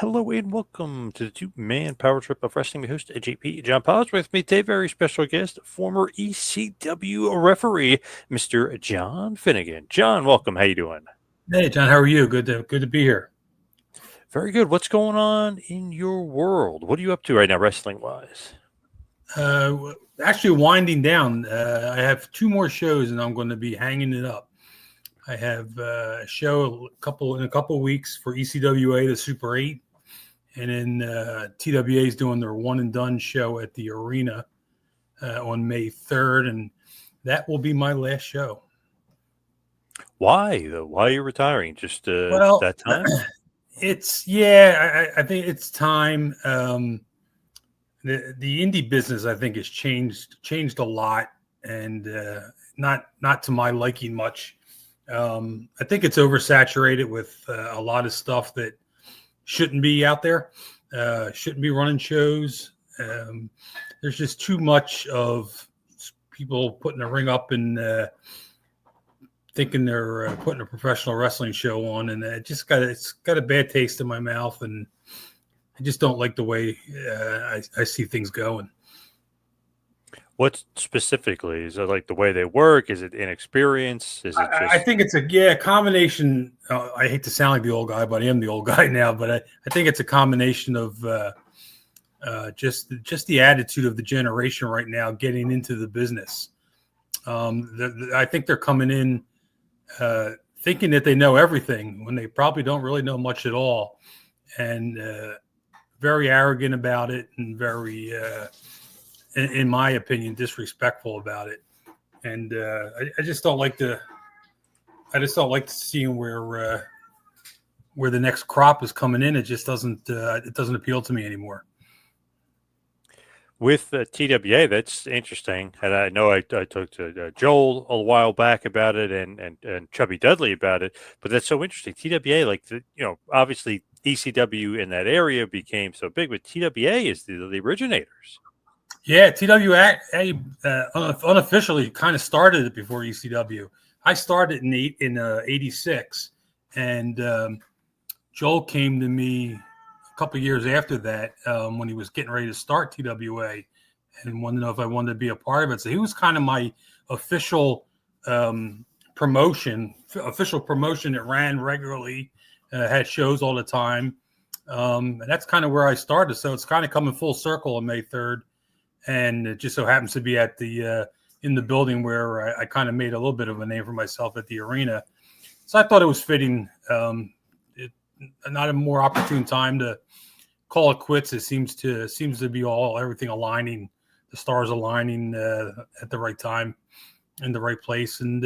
Hello and welcome to the two-man power trip of wrestling. My host, JP John Poz, with me today, very special guest, former ECW referee, Mr. John Finegan. John, welcome. How you doing? Hey, John, how are you? Good to be here. Very good. What's going on in your world? What are you up to right now, wrestling-wise? Actually, winding down. I have two more shows, and I'm going to be hanging it up. I have a show in a couple weeks for ECWA, the Super 8, and then TWA is doing their one and done show at the arena on May 3rd, and that will be my last show. Why, though? Why are you retiring? Just that time? I think it's time. The indie business, I think, has changed a lot, and not to my liking much. I think it's oversaturated with a lot of stuff that shouldn't be out there, shouldn't be running shows. There's just too much of people putting a ring up and thinking they're putting a professional wrestling show on, and it's got a bad taste in my mouth, and I just don't like the way I see things going. What specifically? Is it like the way they work? Is it inexperience? Is it just... I think it's a combination. I hate to sound like the old guy, but I am the old guy now. But I think it's a combination of just the attitude of the generation right now getting into the business. I think they're coming in thinking that they know everything when they probably don't really know much at all, and very arrogant about it, and very, in my opinion, disrespectful about it. And I just don't like seeing where the next crop is coming in. It just doesn't appeal to me anymore. With TWA, that's interesting, and I know I talked to Joel a while back about it, and Chubby Dudley about it. But that's so interesting. TWA, like obviously ECW in that area became so big, but TWA is the originators. Yeah, TWA unofficially kind of started it before ECW. I started in '86, and Joel came to me a couple of years after that when he was getting ready to start TWA, and wanted to know if I wanted to be a part of it. So he was kind of my official promotion that ran regularly, had shows all the time, and that's kind of where I started. So it's kind of coming full circle on May 3rd, and it just so happens to be at the in the building where I kind of made a little bit of a name for myself at the arena. So I thought it was fitting. Not a more opportune time to call it quits. It seems to be everything aligning, the stars aligning at the right time, in the right place, and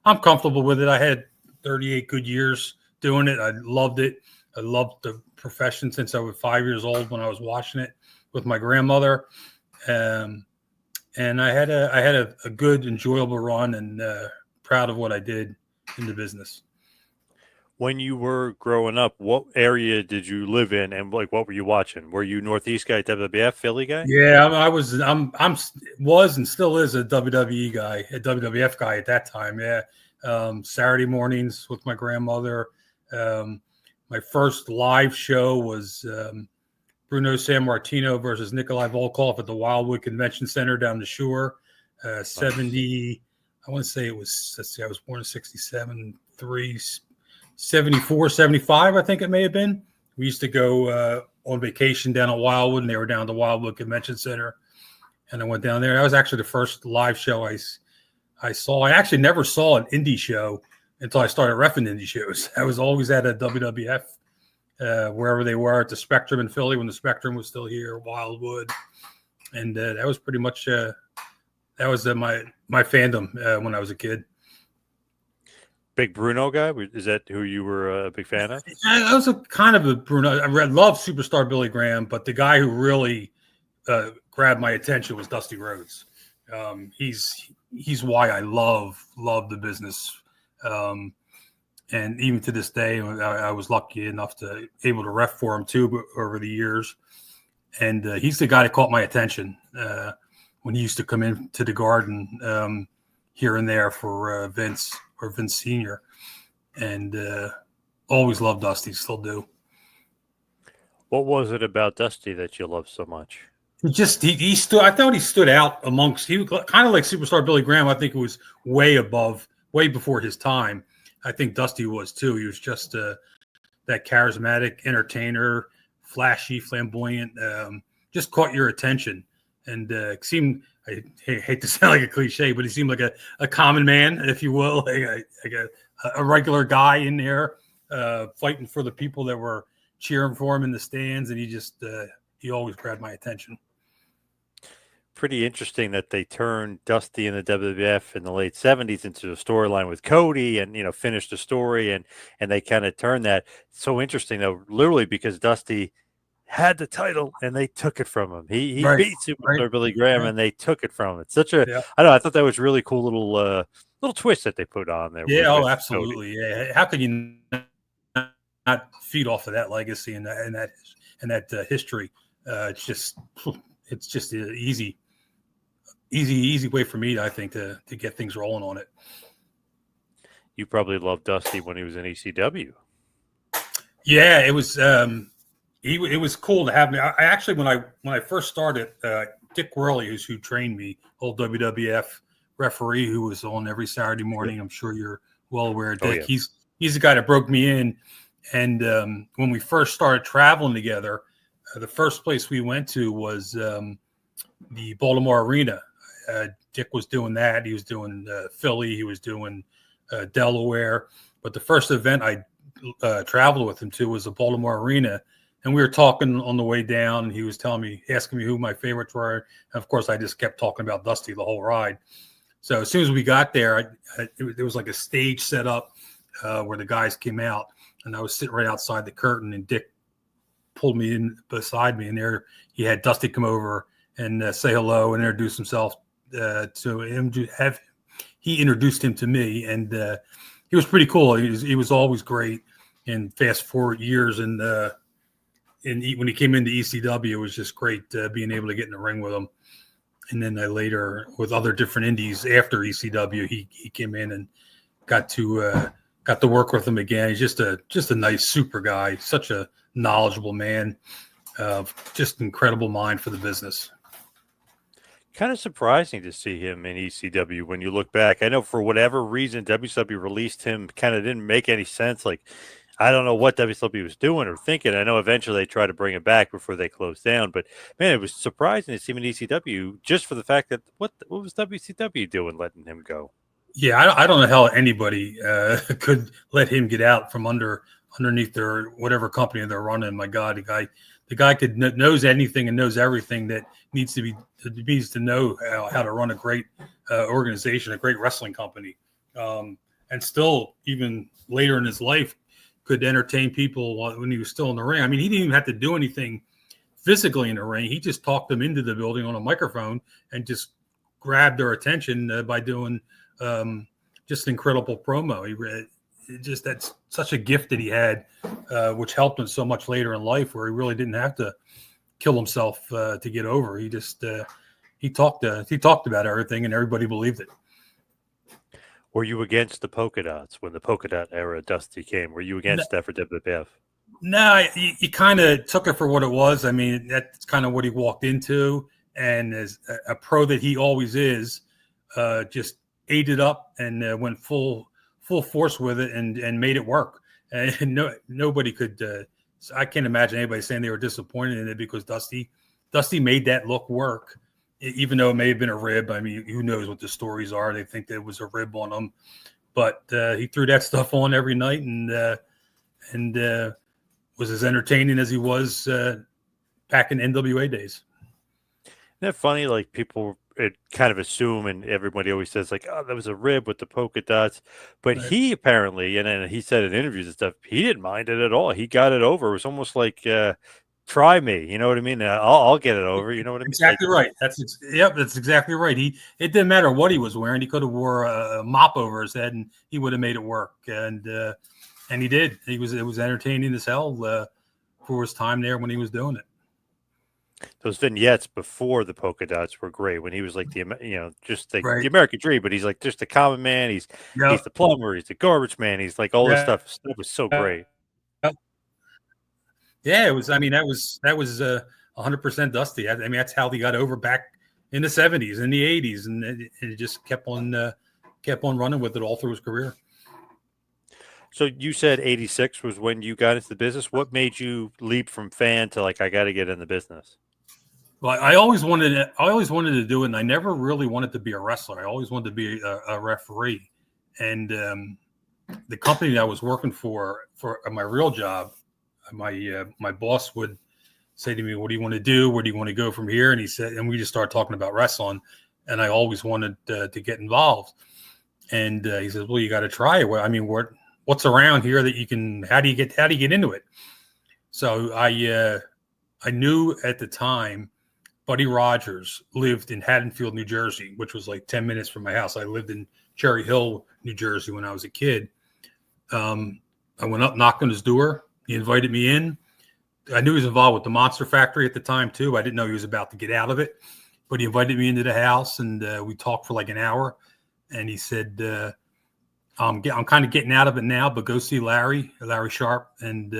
I'm comfortable with it. I had 38 good years doing it. I loved it. I loved the profession since I was 5 years old when I was watching it with my grandmother, and I had a good, enjoyable run, and proud of what I did in the business. When you were growing up, what area did you live in, and like what were you watching? Were you Northeast guy, WWF, Philly guy? Yeah, I was and still is a WWE guy, a WWF guy at that time. Yeah, Saturday mornings with my grandmother. My first live show was Bruno Sammartino versus Nikolai Volkov at the Wildwood Convention Center down the shore. 70, I want to say it was. Let's see, I was born in '67, 74, 75, I think it may have been. We used to go on vacation down at Wildwood, and they were down at the Wildwood Convention Center. And I went down there. That was actually the first live show I saw. I actually never saw an indie show until I started reffing indie shows. I was always at a WWF, wherever they were, at the Spectrum in Philly when the Spectrum was still here, Wildwood. And that was pretty much my fandom when I was a kid. Big Bruno guy? Is that who you were a big fan of? I was a kind of a Bruno. I love Superstar Billy Graham, but the guy who really grabbed my attention was Dusty Rhodes. He's why I love the business, and even to this day, I was lucky enough to able to ref for him too over the years. And he's the guy that caught my attention when he used to come into the Garden here and there for Vince Sr. And always loved Dusty, still do. What was it about Dusty that you love so much? He stood. I thought he stood out amongst. He was kind of like superstar Billy Graham. I think it was way before his time. I think Dusty was too. He was just that charismatic entertainer, flashy, flamboyant. Just caught your attention, and seemed. I hate to sound like a cliche, but he seemed like a common man, if you will, like a regular guy in there, fighting for the people that were cheering for him in the stands, and he always grabbed my attention. Pretty interesting that they turned Dusty in the WWF in the late 70s into a storyline with Cody and, finished the story and they kind of turned that. So interesting though, literally because Dusty had the title and they took it from him. He Right, beat Superstar Billy Graham right. and they took it from him. It's such a, Yeah. I don't know, I thought that was really cool little twist that they put on there. Yeah, with absolutely. Cody. Yeah. How could you not feed off of that legacy and that history? It's just an easy way for me, I think, to get things rolling on it. You probably loved Dusty when he was in ECW. Yeah, it was. It was cool to have me. I actually, when I first started, Dick Worley, who trained me, old WWF referee who was on every Saturday morning. I'm sure you're well aware of Dick. Oh, yeah. He's the guy that broke me in. And when we first started traveling together, the first place we went to was the Baltimore Arena. Dick was doing that. He was doing Philly. He was doing Delaware. But the first event I traveled with him to was the Baltimore Arena. And we were talking on the way down, and he was asking me who my favorites were. And of course, I just kept talking about Dusty the whole ride. So as soon as we got there, there was like a stage set up where the guys came out, and I was sitting right outside the curtain, and Dick pulled me in beside me, and there he had Dusty come over and say hello and introduce himself to him. He introduced him to me, and he was pretty cool. He was always great. And fast forward years, and when he came into ECW, it was just great being able to get in the ring with him. And then I later, with other different indies after ECW, he came in and got to work with him again. He's just a nice, super guy, such a knowledgeable man, just incredible mind for the business. Kind of surprising to see him in ECW when you look back. I know for whatever reason WCW released him, kind of didn't make any sense. Like, I don't know what WCW was doing or thinking. I know eventually they tried to bring him back before they closed down, but man, it was surprising to see him in ECW just for the fact that what was WCW doing letting him go? Yeah, I don't know how anybody could let him get out from underneath their whatever company they're running. My God, the guy knows anything and knows everything that needs to know how to run a great organization, a great wrestling company, and still even later in his life could entertain people when he was still in the ring. I mean, he didn't even have to do anything physically in the ring. He just talked them into the building on a microphone and just grabbed their attention by doing just an incredible promo. That's such a gift that he had, which helped him so much later in life, where he really didn't have to kill himself to get over. He just he talked about everything, and everybody believed it. Were you against the polka dots when the polka dot era Dusty came? Were you against that for WWF? No, he kind of took it for what it was. I mean, that's kind of what he walked into, and as a pro that he always is, just ate it up and went full force with it and made it work. And nobody could. I can't imagine anybody saying they were disappointed in it, because Dusty made that look work, even though it may have been a rib. I mean, who knows what the stories are? They think there was a rib on him, but he threw that stuff on every night and was as entertaining as he was back in NWA days. Isn't that funny? Like, people kind of assume, and everybody always says, like, oh, that was a rib with the polka dots. But right. He apparently, and he said in interviews and stuff, he didn't mind it at all. He got it over. It was almost like, try me. You know what I mean? I'll get it over. You know what I mean? Exactly right. That's exactly right. It didn't matter what he was wearing. He could have wore a mop over his head, and he would have made it work. And he did. It was entertaining as hell for his time there when he was doing it. Those vignettes before the polka dots were great, when he was like just like right. the American Dream, but he's like just a common man. He's the plumber. He's the garbage man. He's like all this stuff. It was so great. Yeah, it was. I mean, that was 100% Dusty. I mean, that's how he got over back in the '70s, in the '80s, and it just kept on running with it all through his career. So you said 86 was when you got into the business. What made you leap from fan to like, I got to get in the business? Well, I always wanted to do it, and I never really wanted to be a wrestler. I always wanted to be a referee. And the company that I was working for my real job, my boss would say to me, "What do you want to do? Where do you want to go from here?" And he said, and we just started talking about wrestling. And I always wanted to get involved. And he says, "Well, you got to try it. Well, I mean, what's around here that you can? How do you get into it?" So I knew at the time Buddy Rogers lived in Haddonfield, New Jersey, which was like 10 minutes from my house. I lived in Cherry Hill, New Jersey when I was a kid. I went up, knocked on his door. He invited me in. I knew he was involved with the Monster Factory at the time, too. I didn't know he was about to get out of it. But he invited me into the house, and we talked for like an hour. And he said, I'm kind of getting out of it now, but go see Larry Sharp, and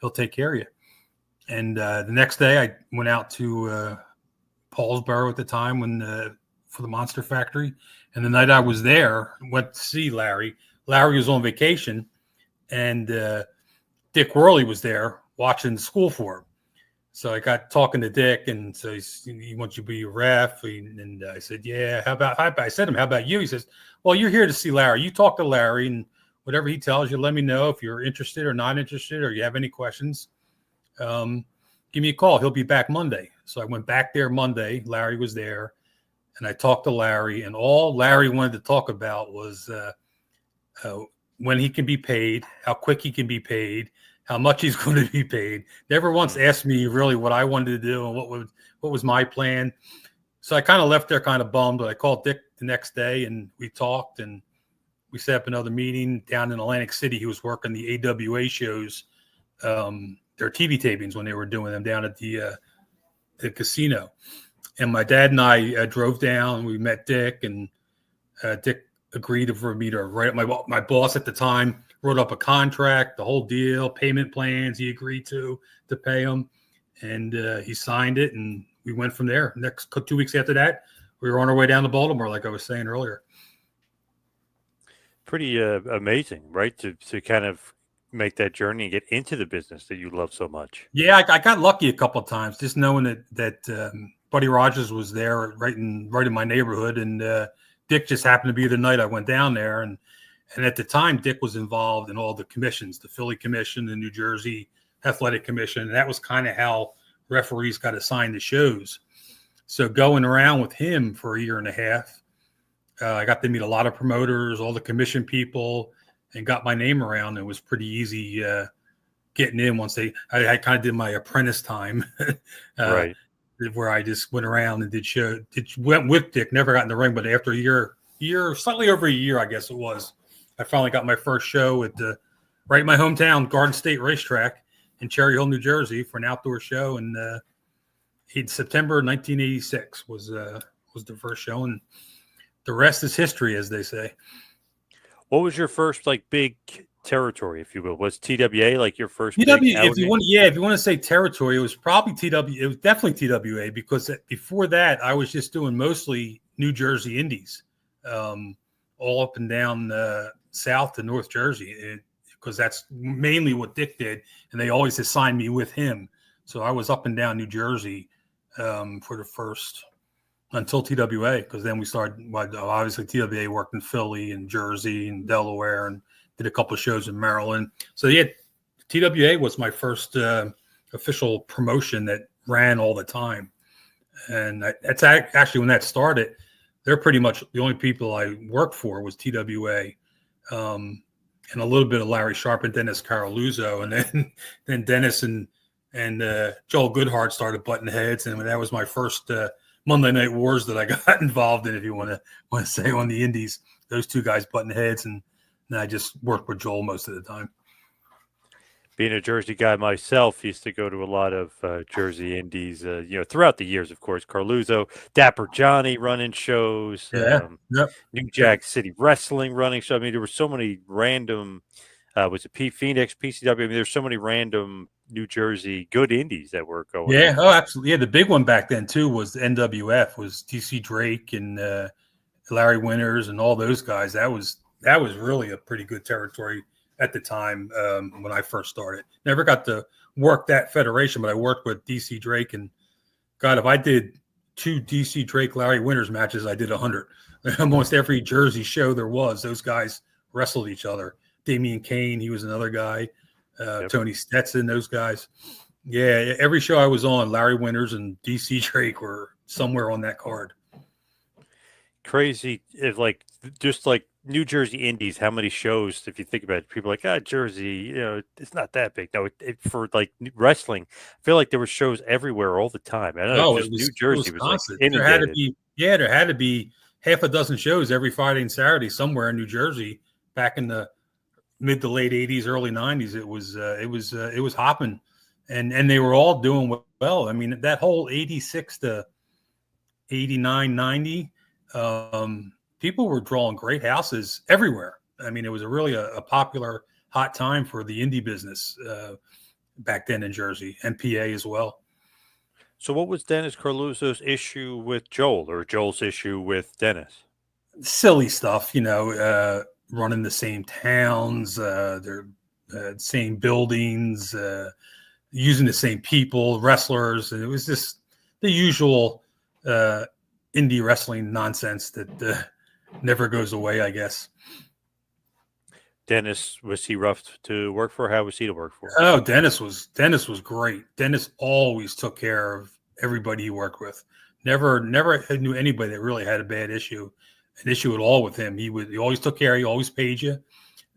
he'll take care of you. And the next day, I went out to Paulsboro at the time for the Monster Factory. And the night I was there, went to see Larry. Larry was on vacation, and Dick Worley was there watching the school for him. So I got talking to Dick, and so he wants you to be a ref. And I said, "Yeah, I said to him, how about you?" He says, "Well, you're here to see Larry. You talk to Larry, and whatever he tells you, let me know if you're interested or not interested, or you have any questions. Give me a call. He'll be back Monday." So I went back there Monday. Larry was there, and I talked to Larry, and all Larry wanted to talk about was when he can be paid, how quick he can be paid, how much he's going to be paid. Never once asked me really what I wanted to do and what was my plan. So I kind of left there kind of bummed, but I called Dick the next day, and we talked, and we set up another meeting down in Atlantic City. He was working the AWA shows, their TV tapings when they were doing them down at the casino. And my dad and I drove down. We met Dick, and Dick agreed for me to write up. My boss at the time wrote up a contract, the whole deal, payment plans. He agreed to pay him, and he signed it, and we went from there. Next 2 weeks after that, we were on our way down to Baltimore, like I was saying earlier. Pretty amazing, right? To kind of make that journey and get into the business that you love so much. Yeah, I got lucky a couple of times, just knowing that Buddy Rogers was there right in my neighborhood, and Dick just happened to be the night I went down there, and at the time Dick was involved in all the commissions, the Philly Commission, the New Jersey Athletic Commission, and that was kind of how referees got assigned to shows. So going around with him for a year and a half, I got to meet a lot of promoters, all the commission people, and got my name around. It was pretty easy getting in once I kind of did my apprentice time, Right. where I just went around and went with Dick, never got in the ring, but after a year, slightly over a year, I guess it was, I finally got my first show at right in my hometown, Garden State Racetrack in Cherry Hill, New Jersey, for an outdoor show. And September 1986 was the first show, and the rest is history, as they say. What was your first like big territory, if you will? Was TWA like your first? If you want to say territory, it was probably TW. It was definitely TWA, because before that, I was just doing mostly New Jersey indies, all up and down south to North Jersey, because that's mainly what Dick did, and they always assigned me with him. So I was up and down New Jersey for the first, until TWA, because then we started. Obviously, TWA worked in Philly and Jersey and Delaware, and did a couple of shows in Maryland. So yeah, TWA was my first official promotion that ran all the time, and that's actually when that started. They're pretty much the only people I worked for was TWA, and a little bit of Larry Sharp and Dennis Caroluzzo, and then Dennis and Joel Goodhart started butting heads, and that was my first Monday Night Wars that I got involved in, if you want to say, on the indies. Those two guys butting heads, and I just worked with Joel most of the time. Being a Jersey guy myself, used to go to a lot of Jersey indies, throughout the years, of course. Carluzzo, Dapper Johnny running shows, Yep. New Jack City Wrestling running shows. I mean, there were so many random Was it Pete Phoenix, PCW? I mean, there's so many random New Jersey good indies that were going. Yeah, on. oh, absolutely. Yeah, the big one back then too was the NWF, was DC Drake and Larry Winters and all those guys. That was really a pretty good territory at the time when I first started. Never got to work that federation, but I worked with DC Drake, and God, if I did 2 DC Drake Larry Winters matches, I did 100. Almost every Jersey show there was, those guys wrestled each other. Damian Kane, he was another guy. Tony Stetson, those guys. Yeah, every show I was on, Larry Winters and DC Drake were somewhere on that card. Crazy, just like New Jersey indies, how many shows, if you think about it, people are like, Jersey, it's not that big. No, for like wrestling, I feel like there were shows everywhere all the time. I know New Jersey was like inundated. There had to be half a dozen shows every Friday and Saturday somewhere in New Jersey back in the mid to late 80s, early 90s. It was hopping, and they were all doing well. I mean, that whole 86 to 89, 90, people were drawing great houses everywhere. I mean, it was really a popular hot time for the indie business back then in Jersey and PA as well. So what was Dennis Carluzzo's issue with Joel, or Joel's issue with Dennis? Silly stuff, running the same towns, their same buildings, using the same people, wrestlers. And it was just the usual indie wrestling nonsense that never goes away, I guess. Dennis, was he rough to work for? How was he to work for? Oh, Dennis was great. Dennis always took care of everybody he worked with. Never knew anybody that really had an issue at all with him. He always took care of you, always paid you.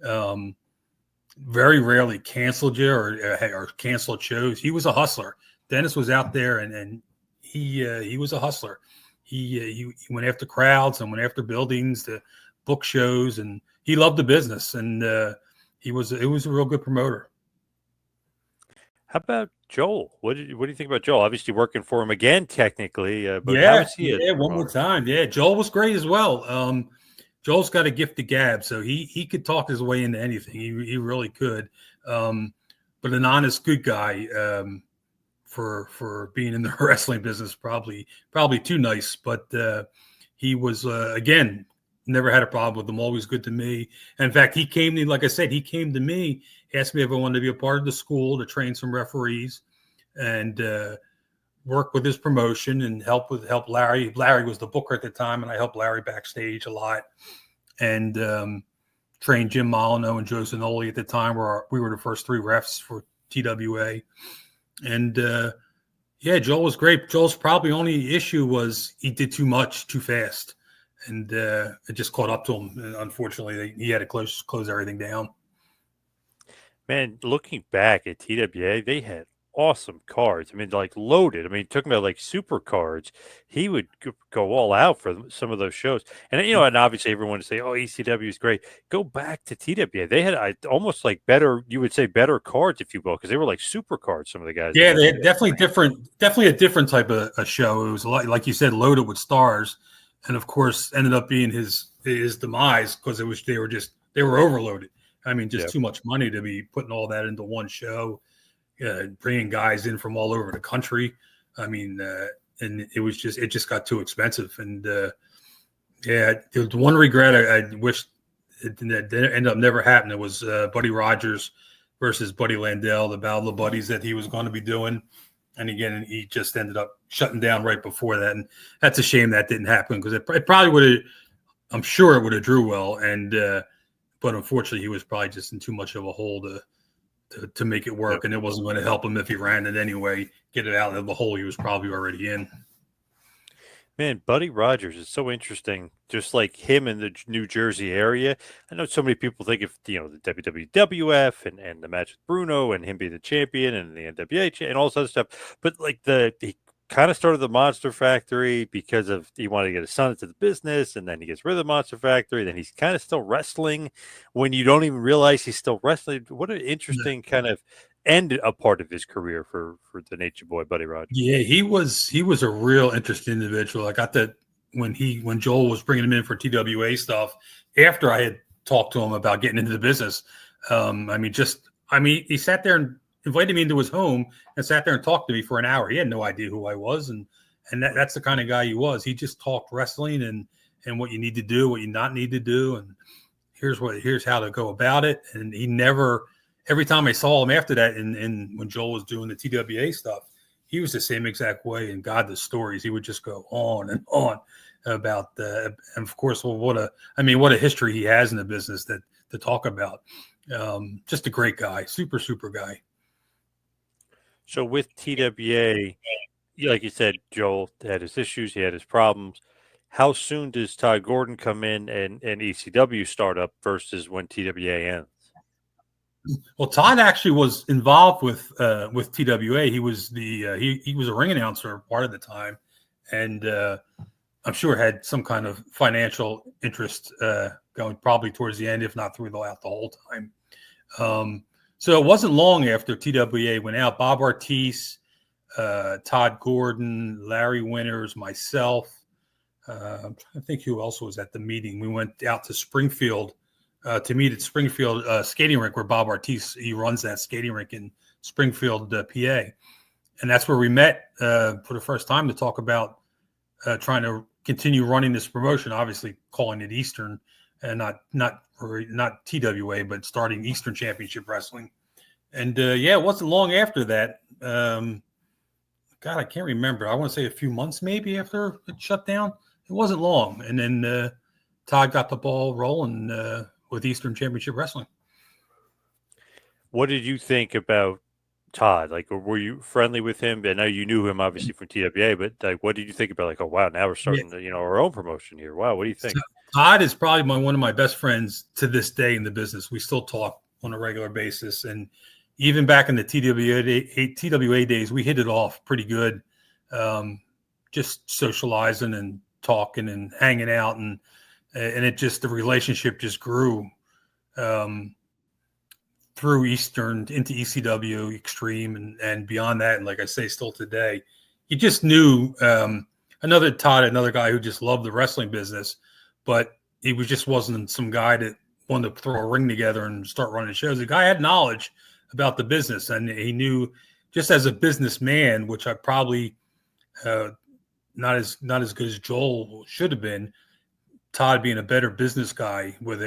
Very rarely canceled you or canceled shows. He was a hustler. Dennis was out there and he was a hustler. He went after crowds and went after buildings to book shows, and he loved the business, and it was a real good promoter. How about Joel? What do you think about Joel? Obviously working for him again, technically. But yeah, how was he one more time. Yeah, Joel was great as well. Joel's got a gift of gab, so he could talk his way into anything. He really could. But an honest, good guy for being in the wrestling business, probably too nice. But he was again, never had a problem with him. Always good to me. And in fact, he came to me, asked me if I wanted to be a part of the school to train some referees and work with his promotion and help Larry. Larry was the booker at the time, and I helped Larry backstage a lot, and trained Jim Molyneux and Joe Zanoli at the time, where we were the first 3 refs for TWA. And Joel was great. Joel's probably only issue was he did too much too fast, and it just caught up to him. And unfortunately, he had to close everything down. Man, looking back at TWA, they had awesome cards. I mean, like loaded. I mean, talking about like super cards, he would go all out for some of those shows. And and obviously everyone would say, "Oh, ECW is great." Go back to TWA; they had almost like better. You would say better cards, if you will, because they were like super cards. Some of the guys. Yeah, they had definitely a different type of a show. It was like you said, loaded with stars, and of course ended up being his demise because they were overloaded. I mean, just too much money to be putting all that into one show. Bringing guys in from all over the country. I mean, and it just got too expensive. And the one regret I wish it ended up never happening. It was Buddy Rogers versus Buddy Landell, the Battle of the Buddies that he was going to be doing. And again, he just ended up shutting down right before that. And that's a shame that didn't happen, because it probably would have, I'm sure it would have drew well. And, but unfortunately he was probably just in too much of a hole to make it work, and it wasn't going to help him if he ran it anyway, get it out of the hole he was probably already in. Man, Buddy Rogers is so interesting, just like him in the New Jersey area. I know so many people think of, the WWF and the match with Bruno and him being the champion and the NWA and all this other stuff. But like he kind of started the Monster Factory because he wanted to get his son into the business, and then he gets rid of the Monster Factory. Then he's kind of still wrestling when you don't even realize he's still wrestling. What an interesting kind of end a part of his career for the Nature Boy, Buddy Rogers. Yeah, he was a real interesting individual. I got that when Joel was bringing him in for TWA stuff, after I had talked to him about getting into the business. He sat there and invited me into his home and sat there and talked to me for an hour. He had no idea who I was, and that's the kind of guy he was. He just talked wrestling and what you need to do, what you not need to do, and here's how to go about it. And he never, every time I saw him after that, and when Joel was doing the TWA stuff, he was the same exact way. And God, the stories, he would just go on and on about and of course, well, what a history he has in the business that to talk about. Just a great guy, super guy. So with TWA, like you said, Joel had his issues, he had his problems. How soon does Todd Gordon come in and ECW start up versus when TWA ends? Well, Todd actually was involved with TWA. He was he was a ring announcer part of the time, and I'm sure had some kind of financial interest going probably towards the end, if not throughout the whole time. So it wasn't long after TWA went out. Bob Ortiz, Todd Gordon, Larry Winters, myself. I'm trying to think who else was at the meeting. We went out to Springfield to meet at Springfield skating rink where Bob Ortiz, he runs that skating rink in Springfield, PA. And that's where we met for the first time to talk about trying to continue running this promotion, obviously calling it Eastern and not TWA, but starting Eastern Championship Wrestling. And it wasn't long after that. God, I can't remember. I want to say a few months maybe after it shut down. It wasn't long. And then Todd got the ball rolling with Eastern Championship Wrestling. What did you think about Todd? Like, were you friendly with him? I know you knew him obviously from TWA, but like, what did you think about? Like, oh wow, now we're starting our own promotion here. Wow, what do you think? Todd is probably one of my best friends to this day in the business. We still talk on a regular basis, and even back in the TWA days, we hit it off pretty good. Just socializing and talking and hanging out, and it just, the relationship just grew through Eastern into ECW Extreme and beyond that. And like I say, still today, you just knew another guy who just loved the wrestling business, but he just wasn't some guy that wanted to throw a ring together and start running shows. The guy had knowledge about the business, and he knew, just as a businessman, which I probably not as good as Joel should have been. Todd being a better business guy with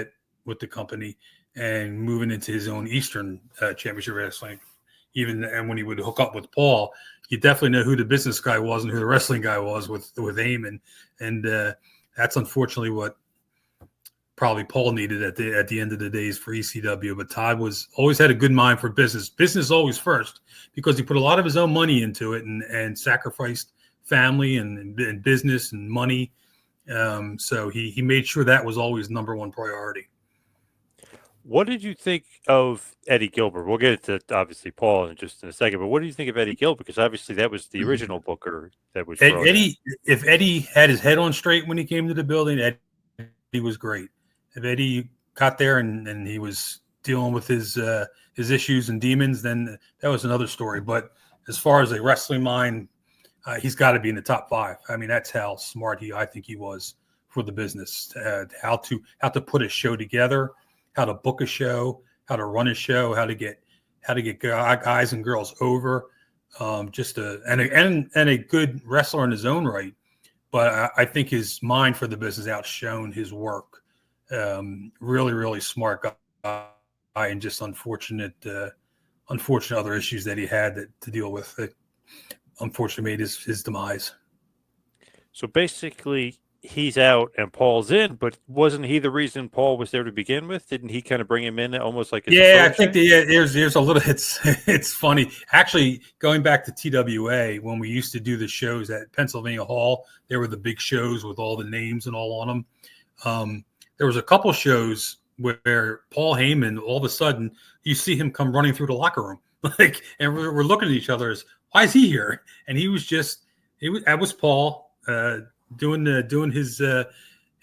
the company and moving into his own Eastern Championship Wrestling, and when he would hook up with Paul, you definitely know who the business guy was and who the wrestling guy was with Heyman, and that's unfortunately what probably Paul needed at the end of the days for ECW. But Todd always had a good mind for business. Business always first, because he put a lot of his own money into it and sacrificed family and business and money. So he made sure that was always number one priority. What did you think of Eddie Gilbert? We'll get to obviously Paul in just in a second, but what do you think of Eddie Gilbert? Because obviously that was the original booker that was Eddie. If Eddie had his head on straight when he came to the building, Eddie was great. If Eddie got there and he was dealing with his issues and demons, then that was another story. But as far as a wrestling mind, he's got to be in the top 5. I mean, that's how smart I think he was for the business. How to put a show together, how to book a show, how to run a show, how to get guys and girls over. Just a good wrestler in his own right. But I think his mind for the business outshone his work. Really, really smart guy, and just unfortunate other issues that he had to deal with that unfortunately made his demise. So basically, he's out and Paul's in, but wasn't he the reason Paul was there to begin with? Didn't he kind of bring him in almost like I think there's a little. It's funny actually, going back to TWA when we used to do the shows at Pennsylvania Hall. There were the big shows with all the names and all on them. There was a couple shows where Paul Heyman, all of a sudden, you see him come running through the locker room, and we're looking at each other as, why is he here? And that was Paul doing his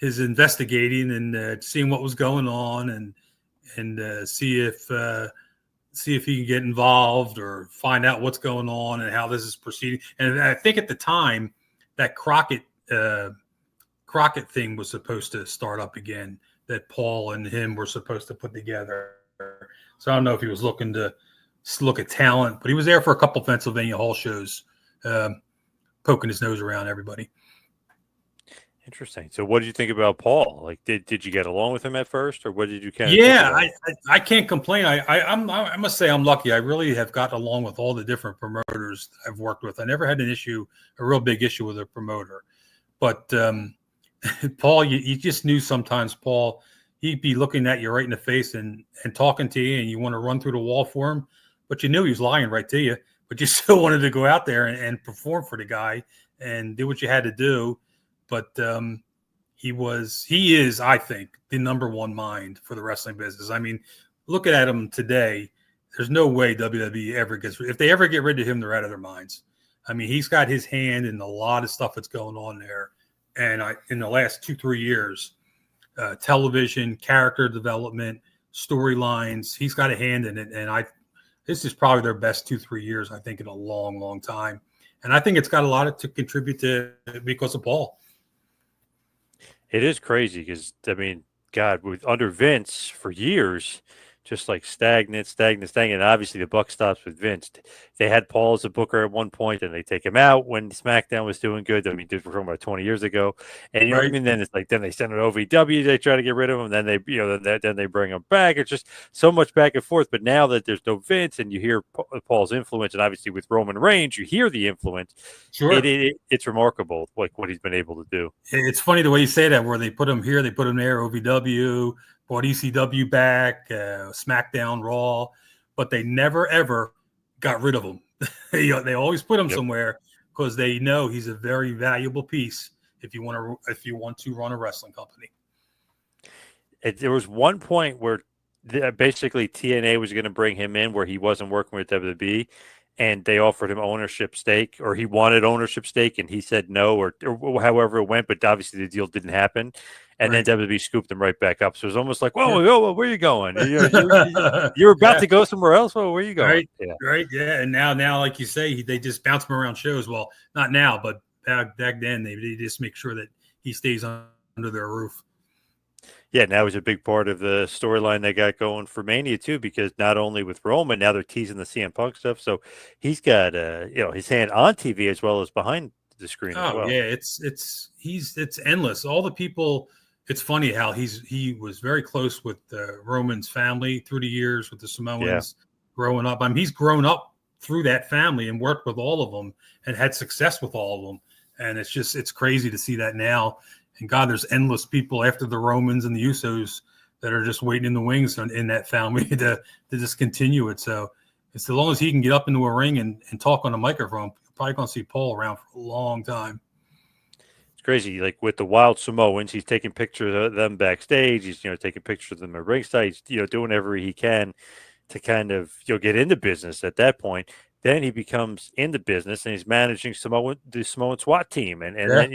investigating and seeing what was going on and see if he can get involved or find out what's going on and how this is proceeding. And I think at the time that Crockett thing was supposed to start up again, that Paul and him were supposed to put together. So I don't know if he was looking to look at talent, but he was there for a couple Pennsylvania Hall shows, poking his nose around everybody. Interesting. So, what did you think about Paul? Like, did you get along with him at first, or what did you kind of think Yeah, about him? I can't complain. I must say I'm lucky. I really have gotten along with all the different promoters I've worked with. I never had a real big issue with a promoter. But Paul, you just knew sometimes, Paul, he'd be looking at you right in the face and talking to you, and you want to run through the wall for him, but you knew he was lying right to you. But you still wanted to go out there and perform for the guy and do what you had to do. But he is, I think, the number one mind for the wrestling business. I mean, looking at him today, there's no way WWE ever if they ever get rid of him, they're out of their minds. I mean, he's got his hand in a lot of stuff that's going on there. And in the last 2-3 years, television, character development, storylines, he's got a hand in it. And this is probably their best 2-3 years, I think, in a long, long time. And I think it's got a lot to contribute to because of Paul. It is crazy because, I mean, God, under Vince for years, just like stagnant. Obviously, the buck stops with Vince. They had Paul as a booker at one point, and they take him out when SmackDown was doing good. I mean, we're talking about 20 years ago, and you know what I mean. Then it's like then they send an OVW, they try to get rid of him, then they then they bring him back. It's just so much back and forth. But now that there's no Vince, and you hear Paul's influence, and obviously with Roman Reigns, you hear the influence. Sure, it's remarkable, like what he's been able to do. It's funny the way you say that, where they put him here, they put him there, OVW. Brought ECW back, SmackDown, Raw, but they never ever got rid of him. They always put him somewhere because they know he's a very valuable piece if you want to run a wrestling company. There was one point where basically TNA was going to bring him in where he wasn't working with WWE, and they offered him ownership stake, or he wanted ownership stake, and he said no, or however it went. But obviously the deal didn't happen. And then WWE scooped him right back up. So it was almost like, whoa, where are you going? You're about to go somewhere else? Well, where are you going? Right. And now, like you say, they just bounce him around shows. Well, not now, but back then, they just make sure that he stays under their roof. Yeah, now he's a big part of the storyline they got going for Mania too, because not only with Roman, now they're teasing the CM Punk stuff. So he's got his hand on TV as well as behind the screen as well. Yeah, it's endless. All the people. It's funny how he was very close with Roman's family through the years with the Samoans growing up. I mean, he's grown up through that family and worked with all of them and had success with all of them. And it's crazy to see that now. And God, there's endless people after the Romans and the Usos that are just waiting in the wings in that family to just continue it. So as long as he can get up into a ring and talk on a microphone, you're probably going to see Paul around for a long time. Crazy, like with the Wild Samoans, he's taking pictures of them backstage. He's taking pictures of them at ringside. He's doing whatever he can to kind of get into business at that point. Then he becomes in the business and he's managing the Samoan SWAT team, and then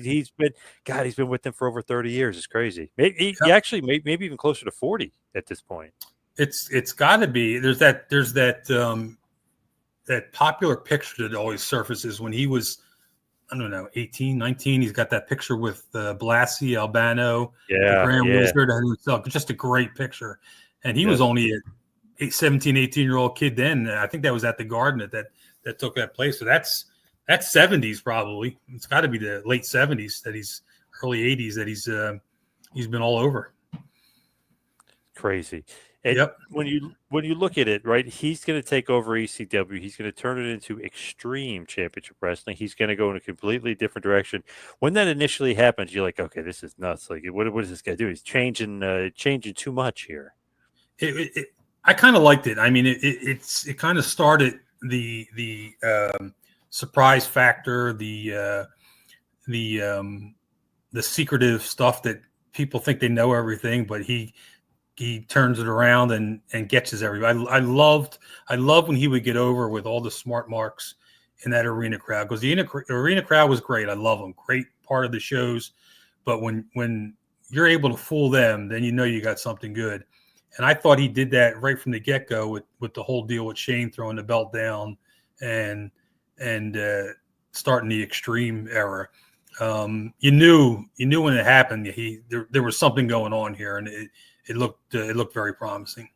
he's been with them for over 30 years. It's crazy. Maybe maybe even closer to 40 at this point. It's got to be. There's that popular picture that always surfaces when he was, I don't know, 18, 19. He's got that picture with Blassie, Albano, the Grand Wizard, and himself. Just a great picture. And he was only a 17, 18-year-old kid then. I think that was at the Garden that took that place. So that's 70s probably. It's got to be the late 70s early 80s that he's been all over. Crazy. And when you look at it, right, he's going to take over ECW. He's going to turn it into Extreme Championship Wrestling. He's going to go in a completely different direction. When that initially happens, you're like, okay, this is nuts. Like, what is this guy doing? He's changing too much here. I kind of liked it. I mean, it kind of started the surprise factor, the secretive stuff that people think they know everything, but he turns it around and catches everybody. I loved when he would get over with all the smart marks in that arena crowd, because the arena crowd was great. I love them. Great part of the shows. But when you're able to fool them, then you got something good. And I thought he did that right from the get-go with the whole deal with Shane throwing the belt down and starting the Extreme era. You knew when it happened, there was something going on here, and it looked very promising.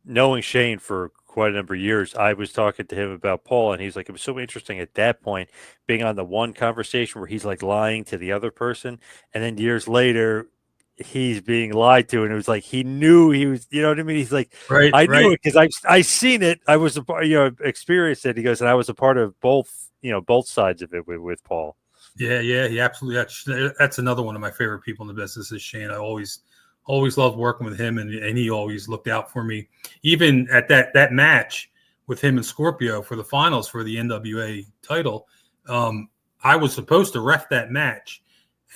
knowing Shane for quite a number of years, I was talking to him about Paul, and he's like, it was so interesting at that point being on the one conversation where he's like lying to the other person, and then years later he's being lied to, and it was like he knew he was, you know what I mean? He's like, Right, I knew right. it because I seen it, I was a part, experienced it. He goes, and I was a part of both, both sides of it with Paul. Yeah, yeah, he absolutely. That's another one of my favorite people in the business is Shane. I always loved working with him, and he always looked out for me. Even at that match with him and Scorpio for the finals for the NWA title, I was supposed to ref that match,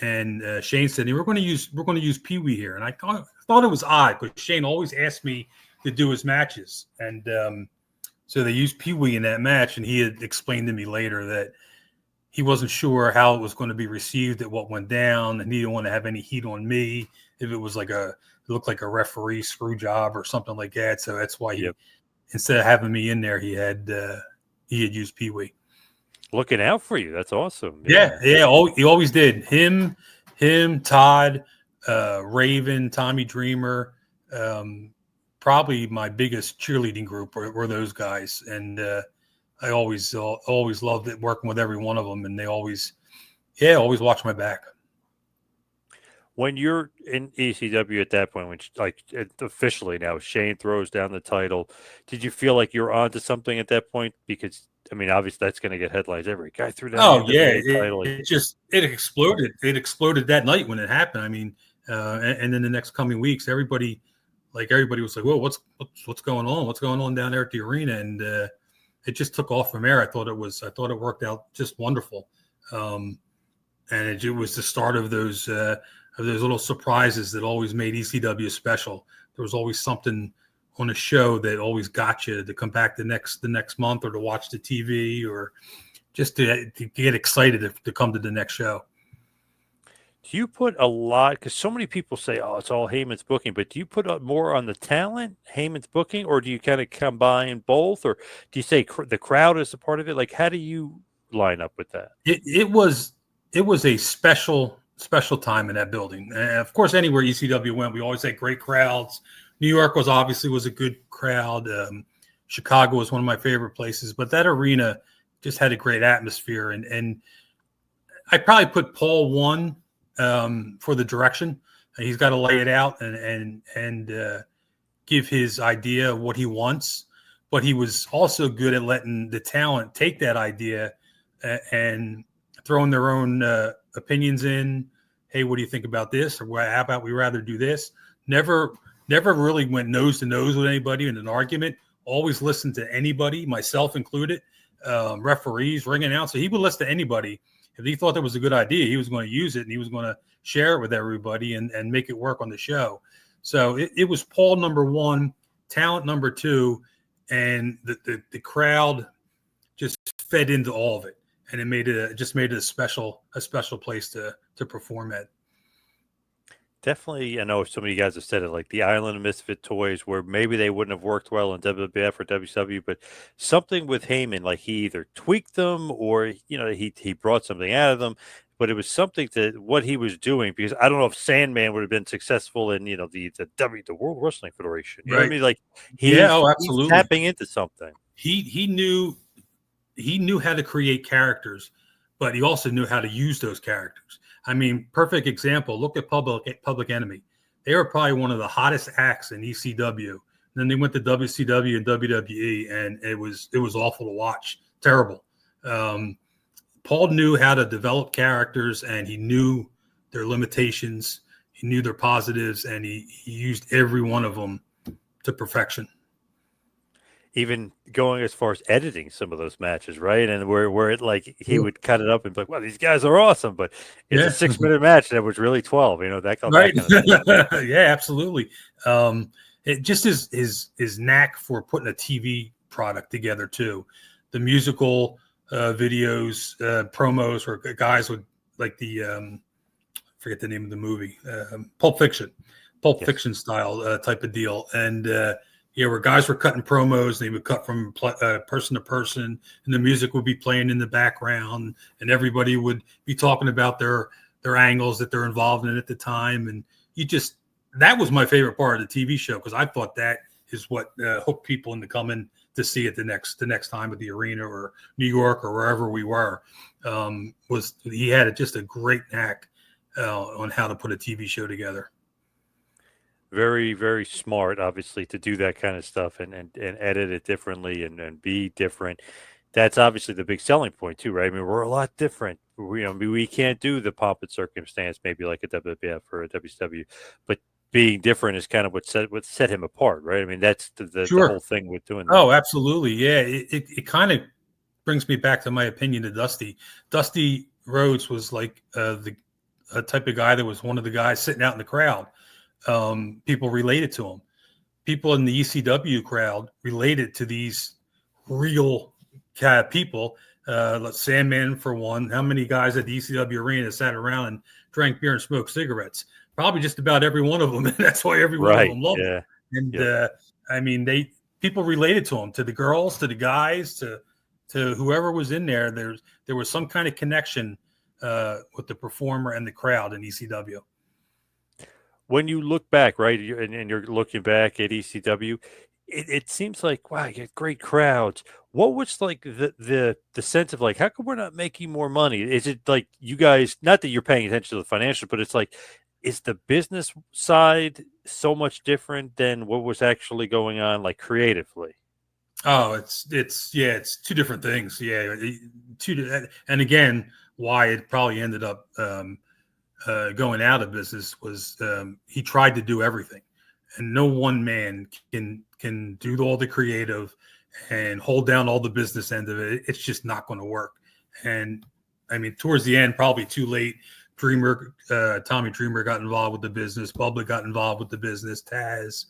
and Shane said, "We're going to use Pee Wee here," and I thought it was odd, but Shane always asked me to do his matches, and so they used Pee Wee in that match, and he had explained to me later that he wasn't sure how it was going to be received at what went down, and he didn't want to have any heat on me if it was it looked like a referee screw job or something like that. So that's why instead of having me in there, he had used Pee Wee. Looking out for you. That's awesome. Yeah. He always did. Him, Todd, Raven, Tommy Dreamer, probably my biggest cheerleading group were those guys, and I always loved it working with every one of them, and they always watch my back. When you're in ECW at that point, when officially now Shane throws down the title, did you feel like you're onto something at that point? Because I mean, obviously that's going to get headlines. Every guy threw down the title. It exploded. It exploded that night when it happened. I mean, and then the next coming weeks, everybody was like, "Whoa, what's going on? What's going on down there at the arena?" And it just took off from there. I thought it worked out just wonderful. And it was the start of those little surprises that always made ECW special. There was always something on a show that always got you to come back the next month, or to watch the TV, or just to get excited to come to the next show. Do you put a lot, because so many people say, oh, it's all Heyman's booking, but do you put more on the talent, Heyman's booking, or do you kind of combine both, or do you say the crowd is a part of it? Like, how do you line up with that? It was a special time in that building. And of course, anywhere ECW went, we always had great crowds. New York was a good crowd. Chicago was one of my favorite places, but that arena just had a great atmosphere. And I probably put Paul one for the direction. He's got to lay it out and give his idea of what he wants. But he was also good at letting the talent take that idea and throwing their own opinions in. Hey, what do you think about this? Or how about we rather do this? Never really went nose to nose with anybody in an argument. Always listened to anybody, myself included, referees, ring announcer. He would listen to anybody. If he thought that was a good idea, he was going to use it, and he was going to share it with everybody and make it work on the show. So it was Paul number one, talent number two, and the crowd just fed into all of it, and it made it a special place to perform at. Definitely, I know so many guys have said it, like the Island of Misfit Toys, where maybe they wouldn't have worked well in WWF or WCW, but something with Heyman, like he either tweaked them or he brought something out of them, but it was something that what he was doing, because I don't know if Sandman would have been successful in the World Wrestling Federation. You know what I mean? Like absolutely. He's tapping into something. He knew how to create characters, but he also knew how to use those characters. I mean, perfect example. Look at Public Enemy. They were probably one of the hottest acts in ECW. Then they went to WCW and WWE, and it was awful to watch. Terrible. Paul knew how to develop characters, and he knew their limitations. He knew their positives, and he used every one of them to perfection. Even going as far as editing some of those matches, right? And where it like he would cut it up and be like, "Well, these guys are awesome," but it's a 6-minute match that was really 12. That right? That kind of yeah, absolutely. It just his knack for putting a TV product together too. The musical videos, promos, where guys would like the forget the name of the movie, Pulp Fiction style type of deal, and where guys were cutting promos, they would cut from person to person, and the music would be playing in the background, and everybody would be talking about their angles that they're involved in at the time. And that was my favorite part of the TV show, because I thought that is what hooked people into coming to see it the next time at the arena or New York or wherever we were. Was he had just a great knack on how to put a TV show together. Very, very smart, obviously, to do that kind of stuff and edit it differently and be different. That's obviously the big selling point too, right? I mean, we're a lot different. We can't do the pomp and circumstance, maybe like a WWF or a WCW, but being different is kind of what set him apart, right? I mean, that's the Sure. whole thing with doing that. Oh, absolutely. Yeah. It kind of brings me back to my opinion of Dusty. Dusty Rhodes was like the type of guy that was one of the guys sitting out in the crowd. People related to him. People in the ECW crowd related to these real people. Sandman, for one. How many guys at the ECW arena sat around and drank beer and smoked cigarettes? Probably just about every one of them. And that's why every one of them loved him. And I mean, people related to him, to the girls, to the guys, to whoever was in there. There was some kind of connection with the performer and the crowd in ECW. When you look back, right, and you're looking back at ECW, it seems like, wow, you get great crowds. What was like the sense of like, how come we're not making more money? Is it like you guys, not that you're paying attention to the financial, but it's like, is the business side so much different than what was actually going on, like creatively? Oh, it's two different things. Yeah, and again, why it probably ended up going out of business was he tried to do everything, and no one man can do all the creative and hold down all the business end of it. It's just not going to work. And I mean, towards the end, probably too late. Tommy Dreamer got involved with the business. Bubba got involved with the business. Taz,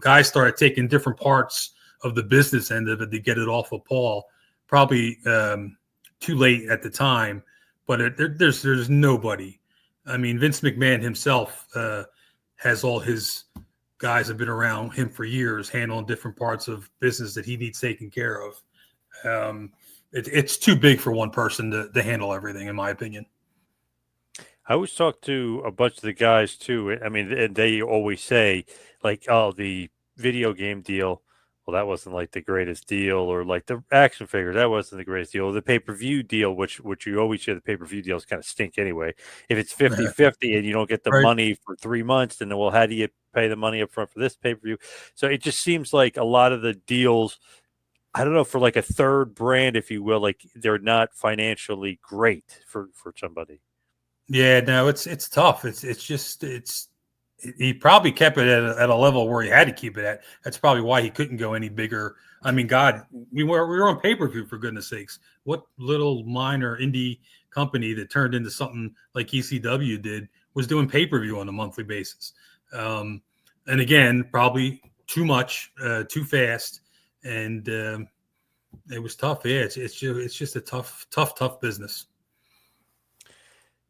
guys started taking different parts of the business end of it to get it off of Paul. Probably too late at the time, but there's nobody. I mean, Vince McMahon himself has all his guys have been around him for years, handling different parts of business that he needs taken care of. It's too big for one person to handle everything, in my opinion. I always talk to a bunch of the guys too. I mean, they always say like, "Oh, the video game deal, well, that wasn't like the greatest deal," or like the action figure, that wasn't the greatest deal. Or the pay-per-view deal, which you always hear the pay-per-view deals kind of stink anyway. If it's 50-50 and you don't get the money for 3 months, then well, how do you pay the money up front for this pay-per-view? So it just seems like a lot of the deals, I don't know, for like a third brand, if you will, like they're not financially great for somebody. Yeah, no, it's tough. He probably kept it at a level where he had to keep it at. That's probably why he couldn't go any bigger. I mean, God, we were on pay-per-view, for goodness sakes. What little minor indie company that turned into something like ECW did was doing pay-per-view on a monthly basis. And again, probably too much, too fast, and it was tough. Yeah, it's just a tough business.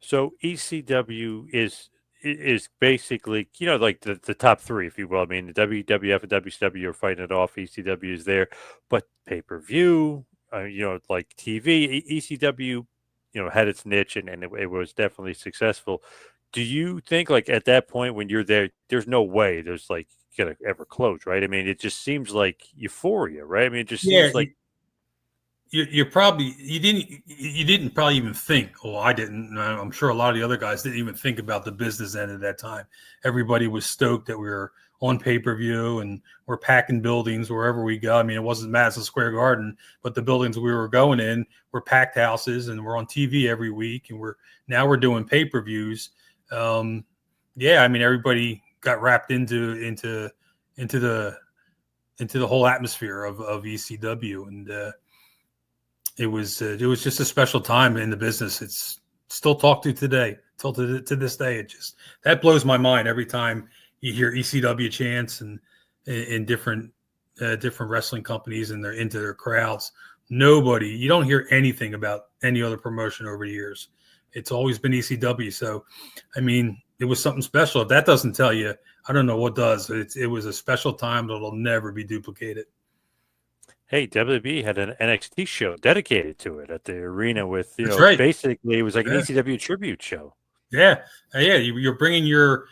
So ECW is basically, like the top three, if you will. I mean, the WWF and WCW are fighting it off. ECW is there, but pay-per-view, like TV, ECW, had its niche and it was definitely successful. Do you think like at that point when you're there, there's no way there's like gonna ever close, right? I mean, it just seems like euphoria, right? I mean, it just seems like you didn't probably even think. Well, I didn't. I'm sure a lot of the other guys didn't even think about the business end at that time. Everybody was stoked that we were on pay-per-view and we're packing buildings wherever we go. I mean, it wasn't Madison Square Garden, but the buildings we were going in were packed houses, and we're on TV every week, and we're doing pay-per-views. Yeah, I mean, everybody got wrapped into the whole atmosphere of ECW, and it was just a special time in the business. It's still talked to today, till to this day. It just that blows my mind every time you hear ECW chants and in different wrestling companies, and they're into their crowds. You don't hear anything about any other promotion over the years. It's always been ECW. So, I mean, it was something special. If that doesn't tell you, I don't know what does. It was a special time that'll never be duplicated. Hey, WWE had an NXT show dedicated to it at the arena with, right. Basically it was like an ECW tribute show. Yeah. Yeah. You're bringing your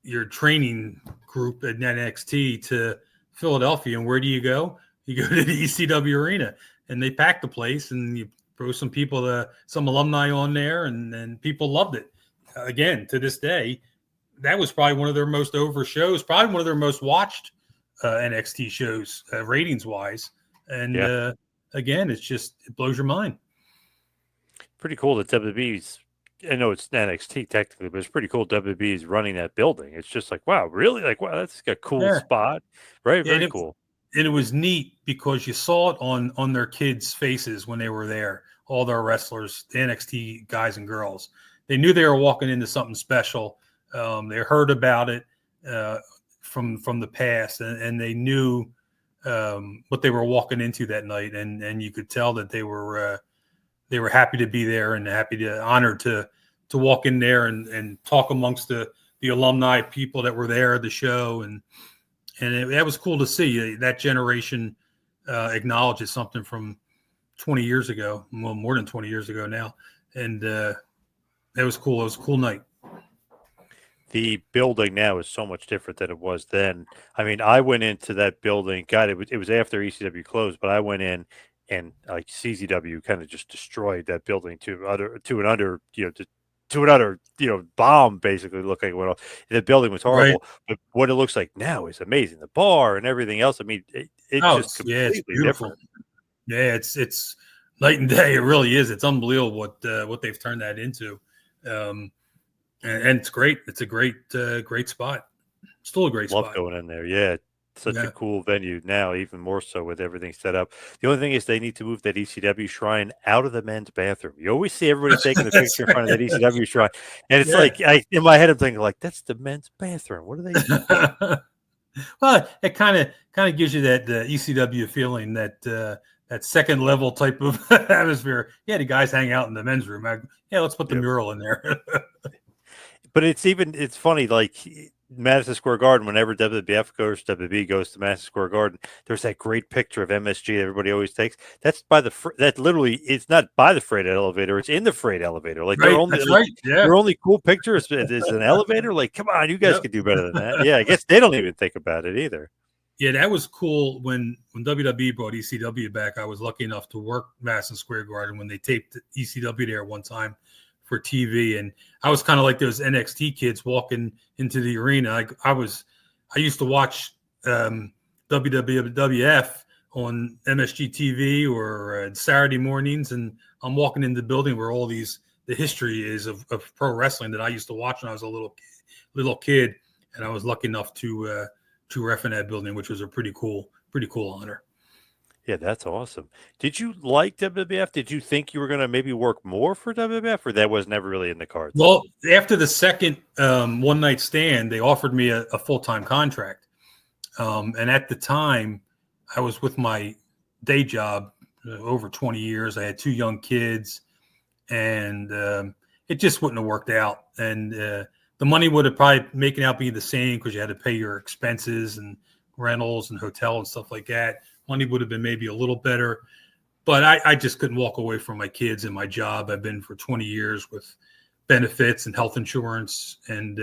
your training group at NXT to Philadelphia, and where do you go? You go to the ECW arena, and they pack the place, and you throw some people, some alumni on there, and people loved it. Again, to this day, that was probably one of their most over shows, probably one of their most watched NXT shows, ratings wise. And again, it blows your mind. Pretty cool that WWE's, I know it's NXT technically, but it's pretty cool WWE is running that building. It's just like, wow, really? Like, wow, that's a cool spot. Right? Very cool. And it was neat because you saw it on their kids' faces when they were there. All their wrestlers, the NXT guys and girls, they knew they were walking into something special. They heard about it from the past, and they knew what they were walking into that night. And you could tell that they were happy to be there and honored to walk in there and talk amongst the alumni people that were there at the show. And that was cool to see. That generation acknowledges something from 20 years ago, well, more than 20 years ago now. And that was cool. It was a cool night. The building now is so much different than it was then. I mean, I went into that building. God, it was after ECW closed, but I went in and like CZW kind of just destroyed that building to an utter bomb basically looked like it went off. The building was horrible, but what it looks like now is amazing. The bar and everything else. I mean, it's completely different. Yeah, it's night and day. It really is. It's unbelievable what they've turned that into. And it's great. It's a great spot. Still a great spot. Love going in there. Yeah. Such a cool venue now, even more so with everything set up. The only thing is they need to move that ECW shrine out of the men's bathroom. You always see everybody taking the picture in front of that ECW shrine. And it's like, in my head, I'm thinking like, that's the men's bathroom. What are they doing? Well, it kind of gives you that ECW feeling, that second level type of atmosphere. Yeah, the guys hang out in the men's room. Let's put the mural in there. But it's funny, like Madison Square Garden, whenever WWE goes to Madison Square Garden, there's that great picture of MSG that everybody always takes. That's that literally, it's not by the freight elevator, it's in the freight elevator. Like their only cool picture is an elevator. Like, come on, you guys could do better than that. Yeah, I guess they don't even think about it either. Yeah, that was cool when WWE brought ECW back. I was lucky enough to work Madison Square Garden when they taped ECW there one time for TV, and I was kind of like those NXT kids walking into the arena. I used to watch WWF on MSG TV or Saturday mornings, and I'm walking into the building where all the history is of pro wrestling that I used to watch when I was a little kid, and I was lucky enough to ref in that building, which was a pretty cool honor. Yeah, that's awesome. Did you like WWF? Did you think you were going to maybe work more for WWF, or that was never really in the cards? Well, after the second one night stand, they offered me a full-time contract. And at the time, I was with my day job over 20 years. I had 2 young kids, and it just wouldn't have worked out. And the money would have probably making out being the same because you had to pay your expenses and rentals and hotel and stuff like that. Money would have been maybe a little better, but I just couldn't walk away from my kids and my job. I've been for 20 years with benefits and health insurance. And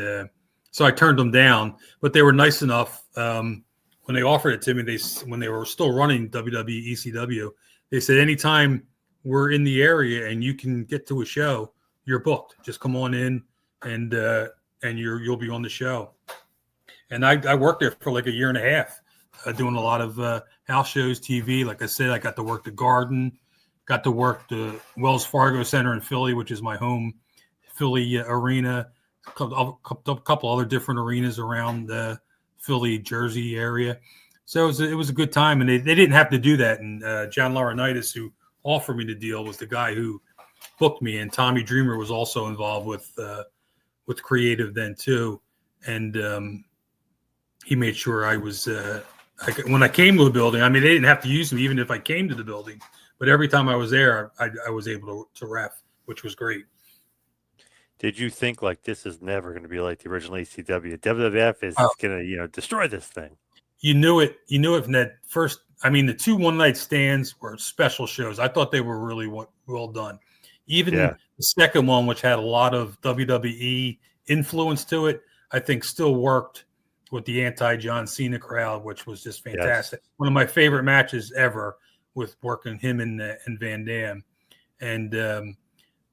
so I turned them down, but they were nice enough. When they offered it to me, when they were still running WWE ECW, they said, anytime we're in the area and you can get to a show, you're booked. Just come on in and you'll be on the show. And I worked there for like a year and a half. Doing a lot of house shows, TV. Like I said, I got to work the Garden, got to work the Wells Fargo Center in Philly, which is my home Philly arena, a couple other different arenas around the Philly, Jersey area. So it was a good time, and they didn't have to do that. And John Laurinaitis, who offered me the deal, was the guy who booked me, and Tommy Dreamer was also involved with creative then too, and he made sure I was. When I came to the building, I mean, they didn't have to use me even if I came to the building. But every time I was there, I was able to ref, which was great. Did you think like this is never going to be like the original ECW? WWF is going to destroy this thing. You knew it. You knew it from that first. I mean, the 2 one-night stands were special shows. I thought they were really well done. Even the second one, which had a lot of WWE influence to it, I think still worked with the anti-John Cena crowd, which was just fantastic. Yes. One of my favorite matches ever with working him and Van Dam. And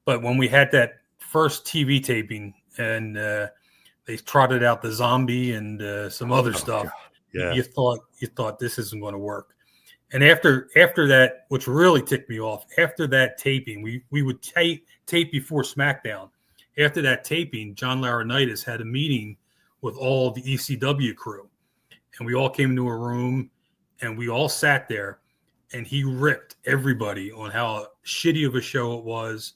but when we had that first TV taping and they trotted out the zombie and some other stuff, yeah, you thought this isn't going to work. And after that, which really ticked me off, after that taping, we would tape before SmackDown. After that taping, John Laurinaitis had a meeting with all the ECW crew, and we all came into a room, and we all sat there, and he ripped everybody on how shitty of a show it was.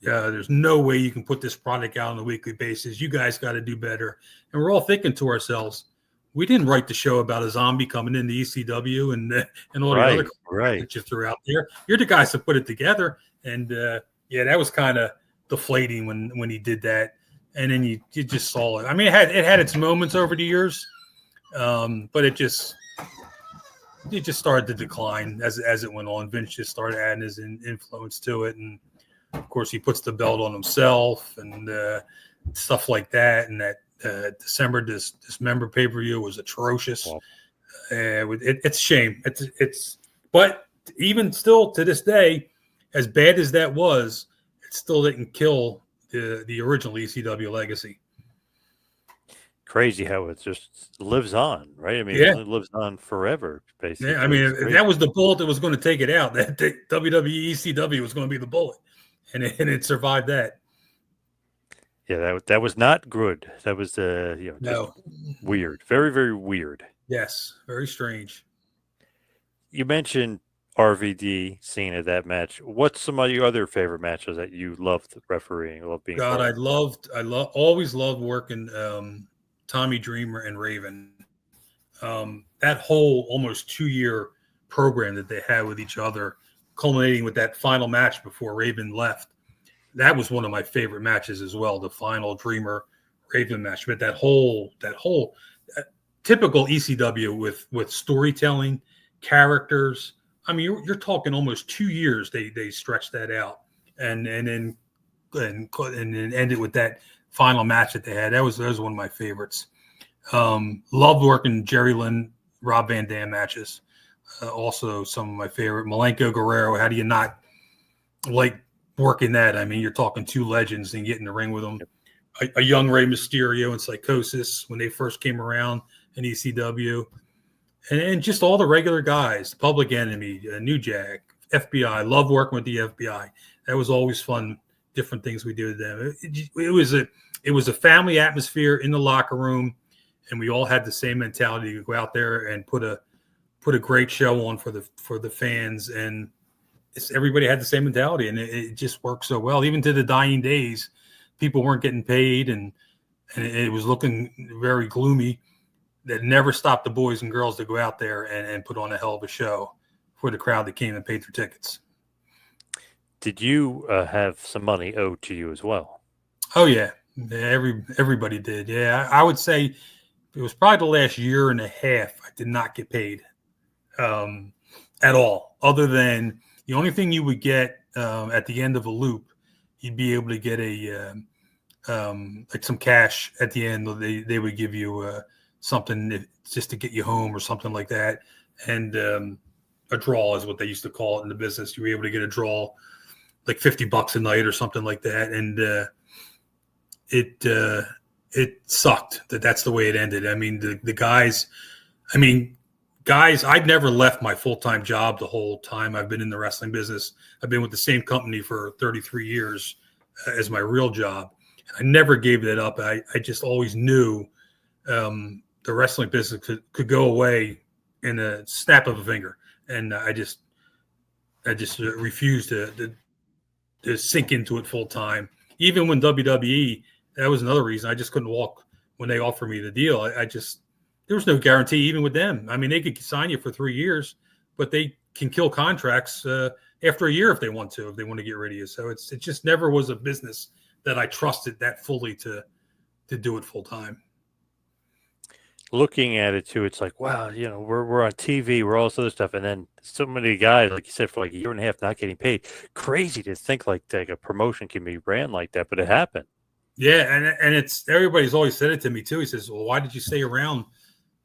There's no way you can put this product out on a weekly basis. You guys got to do better. And we're all thinking to ourselves, we didn't write the show about a zombie coming into ECW and all the other crap that you threw out there. You're the guys that put it together. And yeah, that was kind of deflating when he did that. And then you just saw it. I mean, it had its moments over the years, but it just started to decline as it went on. Vince just started adding his influence to it, and of course he puts the belt on himself and stuff like that. And that December Dismember pay-per-view was atrocious. Wow. It's a shame. It's but even still to this day, as bad as that was, it still didn't kill the original ECW legacy. Crazy how it just lives on, right? I mean, it lives on forever, basically. Yeah, I mean, that was the bullet that was going to take it out. That WWE ECW was going to be the bullet, and it survived that. Yeah, that was not good. That was no, weird, very, very weird. Yes, very strange. You mentioned RVD Cena, that match. What's some of your other favorite matches that you loved refereeing? Love being God, I always loved working Tommy Dreamer and Raven. That whole almost 2-year program that they had with each other, culminating with that final match before Raven left. That was one of my favorite matches as well, the final Dreamer Raven match. But that whole typical ECW with storytelling, characters. I mean, you're talking almost 2 years. They stretched that out, and then ended with that final match that they had. That was one of my favorites. Loved working Jerry Lynn, Rob Van Dam matches. Also, some of my favorite. Malenko Guerrero. How do you not like working that? I mean, you're talking two legends and getting in the ring with them. A young Rey Mysterio and Psychosis when they first came around in ECW. And just all the regular guys, Public Enemy, New Jack, FBI. Love working with the FBI. That was always fun. Different things we did with them. It was a family atmosphere in the locker room, and we all had the same mentality to go out there and put a great show on for the fans. And everybody had the same mentality, and it just worked so well. Even to the dying days, people weren't getting paid, and it was looking very gloomy. That never stopped the boys and girls to go out there and put on a hell of a show for the crowd that came and paid their tickets. Did you have some money owed to you as well? Oh, yeah. Everybody did. Yeah, I would say it was probably the last year and a half I did not get paid at all, other than the only thing you would get at the end of a loop, you'd be able to get like some cash at the end. They would give you something just to get you home or something like that. And a draw is what they used to call it in the business. You were able to get a draw like $50 a night or something like that. And it sucked that's the way it ended. I mean, the guys, I'd never left my full-time job the whole time I've been in the wrestling business. I've been with the same company for 33 years as my real job. I never gave that up. I just always knew the wrestling business could go away in a snap of a finger. And I just refused to sink into it full time. Even when WWE, that was another reason I just couldn't walk when they offered me the deal. There was no guarantee even with them. I mean, they could sign you for 3 years, but they can kill contracts after a year if they want to get rid of you. So it just never was a business that I trusted that fully to do it full time. Looking at it too, it's like, wow, we're on TV, we're all this other stuff, and then so many guys, like you said, for like a year and a half not getting paid. Crazy to think like a promotion can be ran like that, but it happened. Yeah, and it's everybody's always said it to me too. He says, "Well, why did you stay around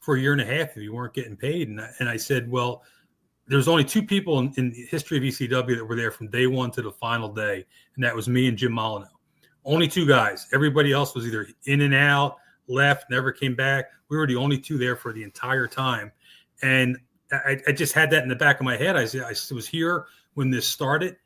for a year and a half if you weren't getting paid?" And I said, "Well, there's only two people in the history of ECW that were there from day one to the final day, and that was me and Jim Molyneux. Only two guys. Everybody else was either in and out, left, never came back. We were the only two there for the entire time, and I just had that in the back of my head. I was here when this started."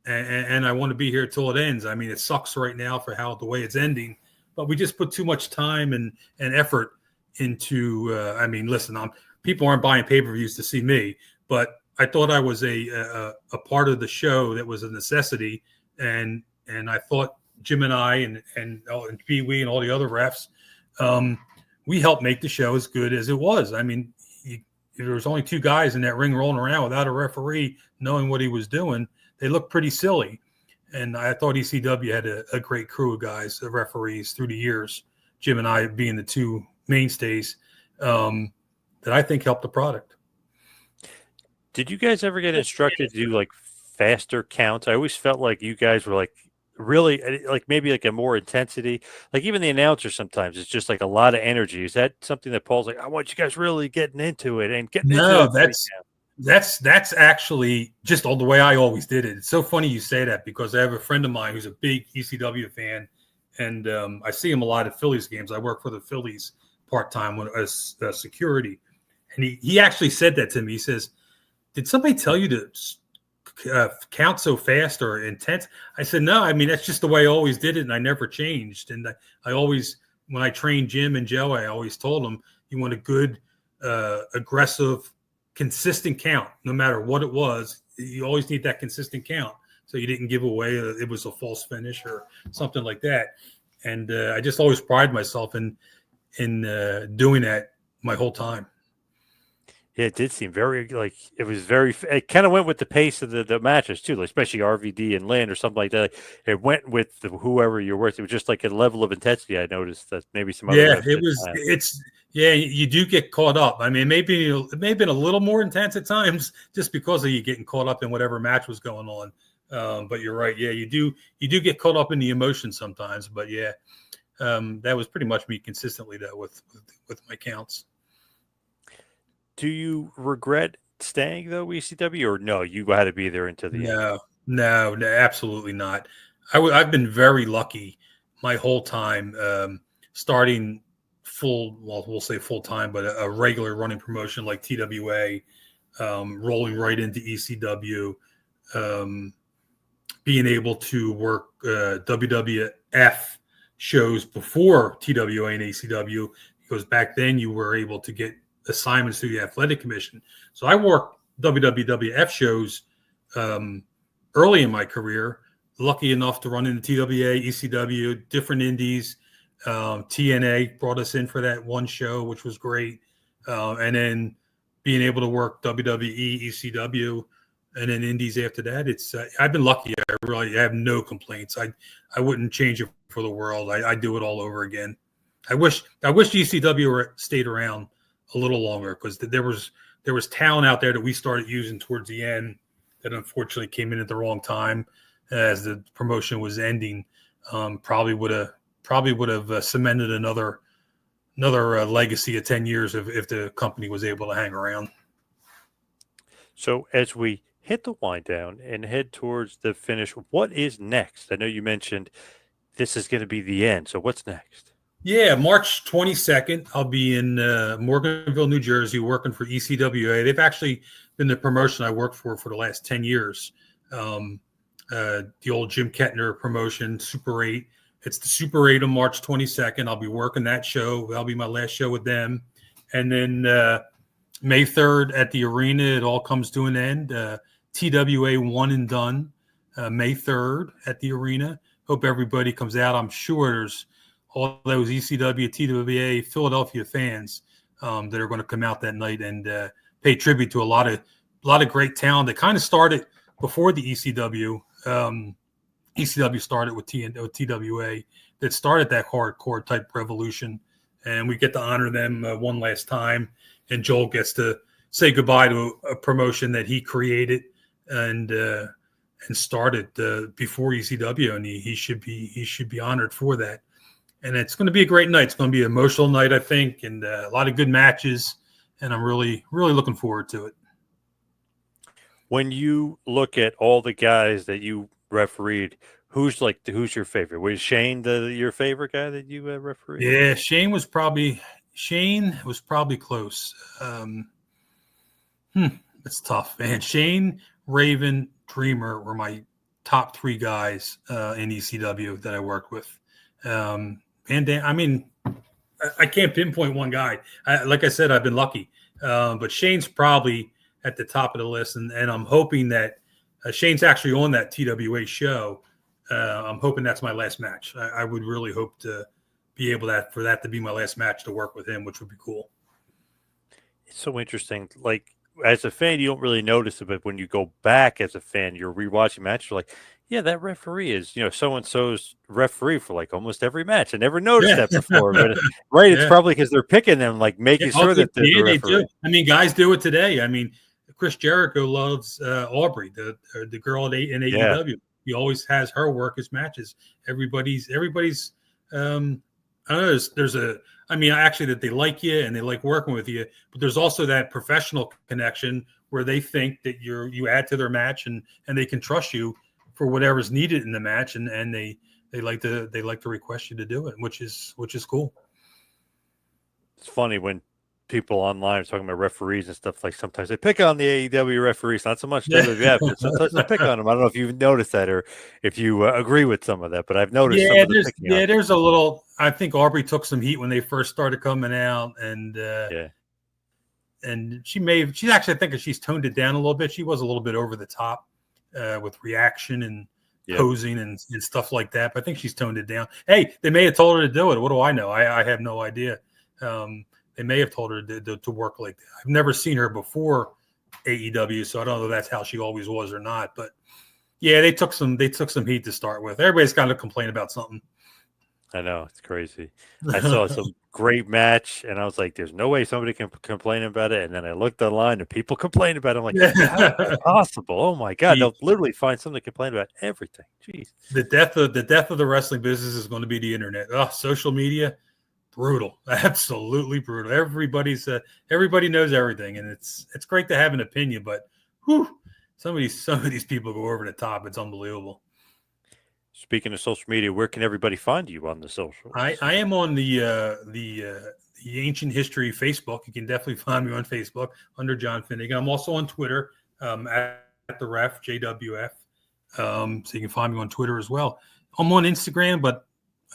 And I want to be here till it ends. I mean, it sucks right now for the way it's ending, but we just put too much time and effort into. I mean, listen, people aren't buying pay-per-views to see me, but I thought I was a part of the show that was a necessity, and I thought Jim and I and Pee Wee and all the other refs, we helped make the show as good as it was. I mean, there was only two guys in that ring rolling around without a referee knowing what he was doing. They looked pretty silly. And I thought ECW had a great crew of guys, the referees through the years, Jim and I being the two mainstays, that I think helped the product. Did you guys ever get instructed to do like faster counts? I always felt like you guys were like really like maybe like a more intensity. Like even the announcer sometimes it's just like a lot of energy. Is that something that Paul's like, I want you guys really getting into it and getting into it? That's actually just all the way I always did it. It's so funny you say that because I have a friend of mine who's a big ECW fan, and I see him a lot at Phillies games. I work for the Phillies part-time as security, and he actually said that to me. He says, "Did somebody tell you to count so fast or intense?" I said, "No, I mean, that's just the way I always did it, and I never changed." And I always, when I trained Jim and Joe, I always told them, you want a good, aggressive, consistent count, no matter what it was. You always need that consistent count, so you didn't give away it was a false finish or something like that. And I just always pride myself in doing that my whole time. Yeah, it did seem very like it was very. It kind of went with the pace of the matches too, like, especially RVD and Lynn or something like that. It went with whoever you're with. It was just like a level of intensity. I noticed that maybe some other. Yeah, it was. It's yeah. You do get caught up. I mean, it may have been a little more intense at times, just because of you getting caught up in whatever match was going on. But you're right. Yeah, you do get caught up in the emotion sometimes. But yeah, that was pretty much me consistently though with my counts. Do you regret staying though, ECW, or no? You had to be there until the end. No, absolutely not. I've been very lucky my whole time, starting we'll say full time, but a regular running promotion like TWA, rolling right into ECW, being able to work WWF shows before TWA and ECW, because back then you were able to get assignments through the Athletic Commission. So I worked WWF shows early in my career, lucky enough to run into TWA, ECW, different indies. TNA brought us in for that one show, which was great. And then being able to work WWE, ECW, and then indies after that. It's I've been lucky. I have no complaints. I wouldn't change it for the world. I do it all over again. I wish ECW stayed around a little longer, because there was talent out there that we started using towards the end that unfortunately came in at the wrong time as the promotion was ending. Probably would have cemented another legacy of 10 years if the company was able to hang around. So as we hit the wind down and head towards the finish, what is next? I know you mentioned this is going to be the end. So what's next? Yeah, March 22nd, I'll be in Morganville, New Jersey, working for ECWA. They've actually been the promotion I worked for the last 10 years. The old Jim Kettner promotion, Super 8. It's the Super 8 on March 22nd. I'll be working that show. That'll be my last show with them. And then May 3rd at the arena, it all comes to an end. TWA one and done, May 3rd at the arena. Hope everybody comes out. I'm sure there's all those ECW, TWA, Philadelphia fans that are going to come out that night and pay tribute to a lot of great talent that kind of started before the ECW. ECW started with TWA, that started that hardcore type revolution, and we get to honor them one last time. And Joel gets to say goodbye to a promotion that he created, and and started before ECW, and he should be honored for that. And it's going to be a great night. It's going to be an emotional night, I think, and a lot of good matches. And I'm really looking forward to it. When you look at all the guys that you refereed, who's your favorite? Was Shane your favorite guy that you refereed? Yeah, Shane was probably close. It's tough, man. Shane, Raven, Dreamer were my top 3 guys in ECW that I worked with. And I mean, I can't pinpoint one guy. Like I said, I've been lucky. But Shane's probably at the top of the list. And I'm hoping that Shane's actually on that TWA show. I'm hoping that's my last match. I would really hope to be able for that to be my last match to work with him, which would be cool. It's so interesting. Like, as a fan, you don't really notice it, but when you go back as a fan, you're rewatching matches, you're like, yeah, that referee is, so-and-so's referee for like almost every match. I never noticed that before, but it's probably because they're picking them, like making sure that they're the referee. They do. I mean, guys do it today. I mean, Chris Jericho loves Aubrey, the girl in AEW. He always has her work as matches. Everybody's I don't know. Actually, that they like you and they like working with you, but there's also that professional connection where they think that you add to their match and they can trust you for whatever's needed in the match, and they like to request you to do it, which is cool. It's funny when people online are talking about referees and stuff, like sometimes they pick on the AEW referees, not so much WWF, but sometimes they pick on them. I don't know if you've noticed that or if you agree with some of that, but I've noticed there's a little. I think Aubrey took some heat when they first started coming out, and and she's actually, I think she's toned it down a little bit. She was a little bit over the top with reaction and posing and stuff like that, but I think she's toned it down. Hey, they may have told her to do it. What do I know? I have no idea. They may have told her to work like that. I've never seen her before AEW, so I don't know if that's how she always was or not. But yeah, they took some heat to start with. Everybody's got to complain about something. I know, it's crazy. I saw some great match, and I was like, "There's no way somebody can complain about it." And then I looked online, and people complain about it. I'm like, "How is that possible? Oh my god!" They'll literally find something to complain about everything. Jeez, the death of the wrestling business is going to be the internet. Oh, social media. Brutal, absolutely brutal. Everybody knows everything, and it's great to have an opinion, but some of these people go over the top. It's unbelievable. Speaking of social media, where can everybody find you on the socials? I am on the Ancient History Facebook. You can definitely find me on Facebook under John Finegan. I'm also on Twitter at the Ref JWF. So you can find me on Twitter as well. I'm on Instagram, but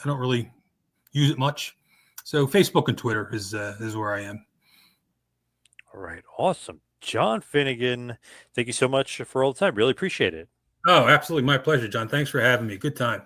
I don't really use it much. So Facebook and Twitter is where I am. All right. Awesome. John Finegan, thank you so much for all the time. Really appreciate it. Oh, absolutely. My pleasure, John. Thanks for having me. Good time.